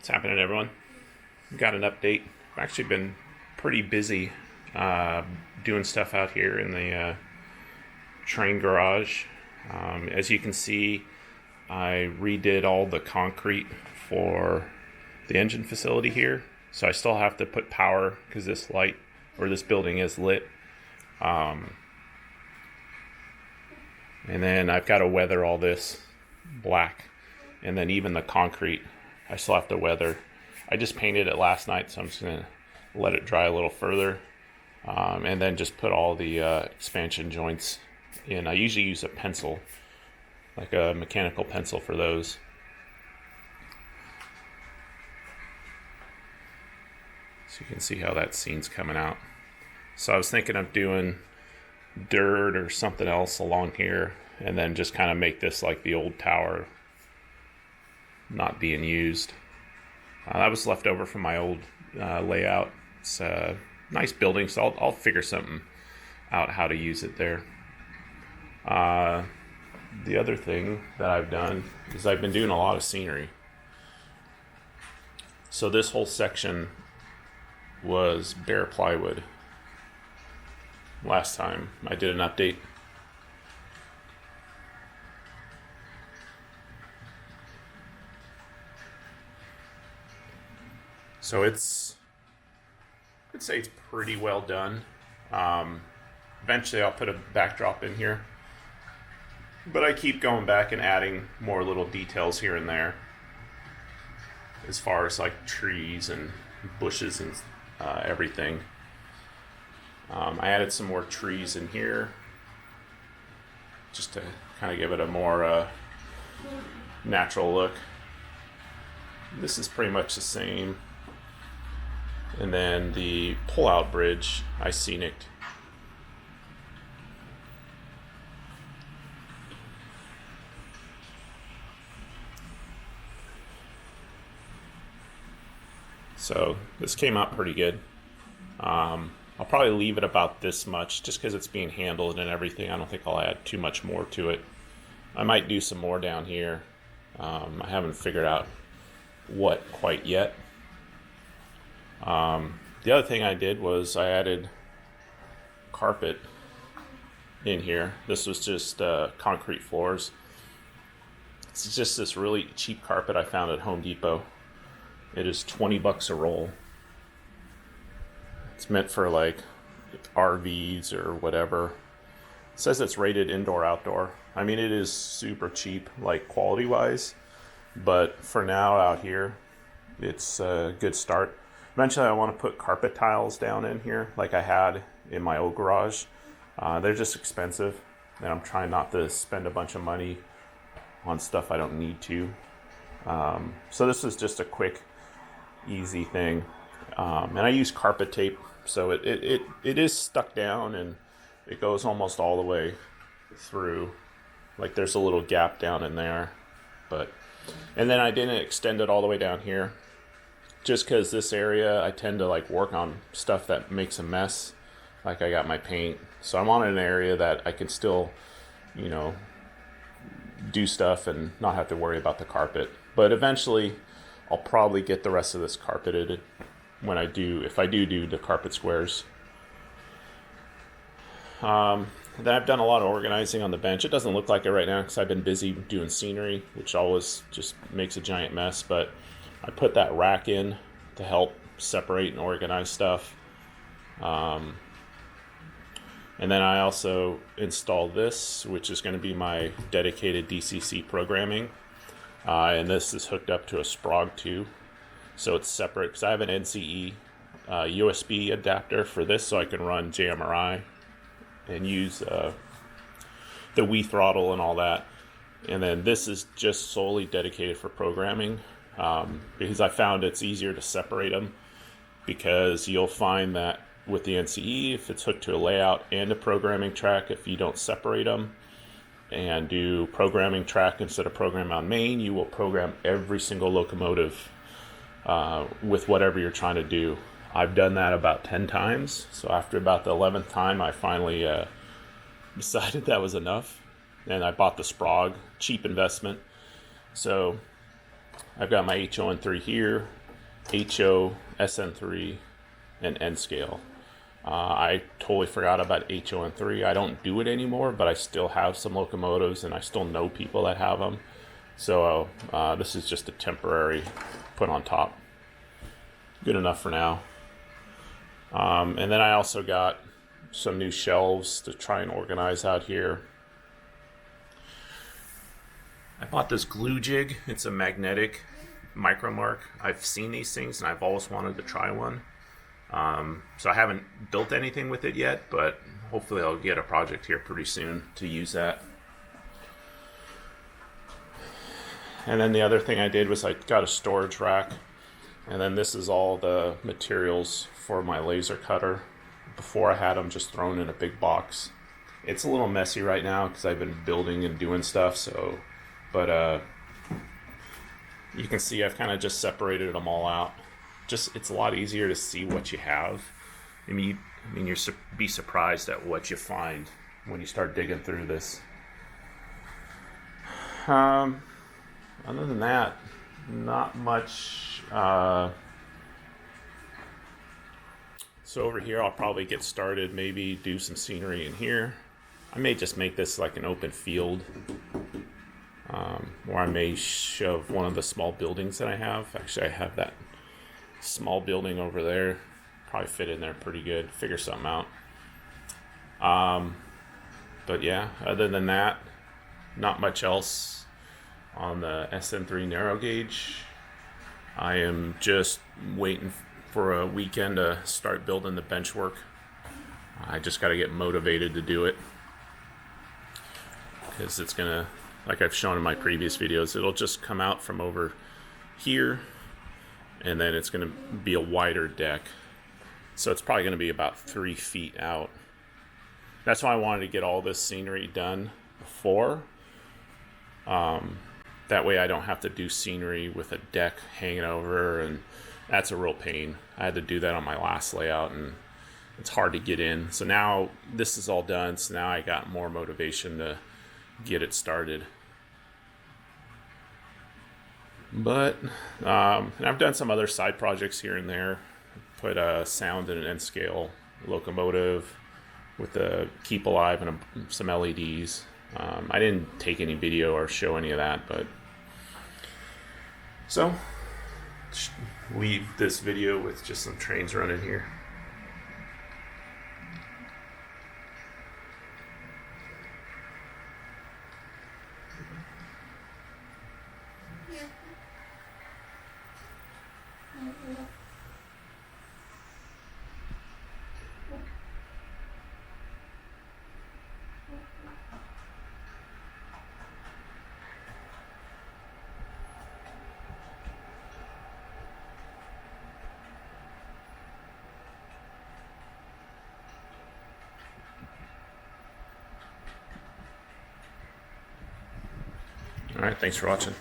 What's happening, everyone? Got an update. I've actually been pretty busy uh, doing stuff out here in the train garage. As you can see, I redid all the concrete for the engine facility here. So I still have to put power because this light or this building is lit. And then I've got to weather all this black. And then even the concrete, I still have to weather. I just painted it last night, so I'm just going to let it dry a little further. And then just put all the expansion joints in. I usually use a pencil, like a mechanical pencil for those. So you can see how that scene's coming out. So I was thinking of doing dirt or something else along here, and then just kind of make this like the old tower not being used. That was left over from my old layout. It's a nice building, so I'll figure something out how to use it there. The other thing that I've done is I've been doing a lot of scenery. So this whole section was bare plywood. Last time I did an update. So I'd say it's pretty well done. Eventually I'll put a backdrop in here, but I keep going back and adding more little details here and there, as far as like trees and bushes and everything. I added some more trees in here just to kind of give it a more natural look. This is pretty much the same. And then the pull-out bridge, I scenicked. So this came out pretty good. I'll probably leave it about this much just because it's being handled and everything. I don't think I'll add too much more to it. I might do some more down here. I haven't figured out what quite yet. The other thing I did was I added carpet in here. This was just concrete floors. It's just this really cheap carpet I found at Home Depot. It is $20 a roll. It's meant for like RVs or whatever. It says it's rated indoor outdoor. I mean, it is super cheap, like quality wise, but for now out here, it's a good start. Eventually I want to put carpet tiles down in here like I had in my old garage. They're just expensive, and I'm trying not to spend a bunch of money on stuff I don't need to. So this is just a quick, easy thing. And I use carpet tape, so it is stuck down and it goes almost all the way through. Like there's a little gap down in there, and then I didn't extend it all the way down here. Just because this area, I tend to like work on stuff that makes a mess. Like I got my paint. So I'm on an area that I can still, do stuff and not have to worry about the carpet. But eventually, I'll probably get the rest of this carpeted if I do the carpet squares. Then I've done a lot of organizing on the bench. It doesn't look like it right now because I've been busy doing scenery, which always just makes a giant mess. But I put that rack in to help separate and organize stuff. And then I also installed this, which is going to be my dedicated DCC programming. And this is hooked up to a Sprague 2. So it's separate because I have an NCE USB adapter for this, so I can run JMRI and use the Wii throttle and all that. And then this is just solely dedicated for programming. Because I found it's easier to separate them, because you'll find that with the NCE, if it's hooked to a layout and a programming track, if you don't separate them and do programming track instead of program on main, you will program every single locomotive with whatever you're trying to do. I've done that about 10 times, so after about the 11th time, I finally decided that was enough, and I bought the Sprague, cheap investment. So I've got my HON3 here, HO, SN3, and N scale. I totally forgot about HON3. I don't do it anymore, but I still have some locomotives and I still know people that have them. So this is just a temporary put on top. Good enough for now. And then I also got some new shelves to try and organize out here. I bought this glue jig. It's a magnetic Micromark. I've seen these things and I've always wanted to try one. So I haven't built anything with it yet, but hopefully I'll get a project here pretty soon to use that. And then the other thing I did was I got a storage rack. And then this is all the materials for my laser cutter. Before I had them just thrown in a big box. It's a little messy right now because I've been building and doing stuff. But you can see I've kind of just separated them all out. It's a lot easier to see what you have. You'll be surprised at what you find when you start digging through this. Other than that, not much. So over here, I'll probably get started, maybe do some scenery in here. I may just make this like an open field, or I may shove one of the small buildings that I have. Actually, I have that small building over there. Probably fit in there pretty good. Figure something out. But yeah, other than that, not much else on the SN3 narrow gauge. I am just waiting for a weekend to start building the bench work. I just got to get motivated to do it because it's gonna, like I've shown in my previous videos, it'll just come out from over here and then it's gonna be a wider deck, so it's probably gonna be about 3 feet out. That's why I wanted to get all this scenery done before. That way I don't have to do scenery with a deck hanging over, and that's a real pain. I had to do that on my last layout and it's hard to get in. So now this is all done, so now I got more motivation to get it started. But and I've done some other side projects here and there. Put a sound in an N scale locomotive with the Keep Alive and some LEDs. I didn't take any video or show any of that, but so leave this video with just some trains running here. All right, thanks for watching.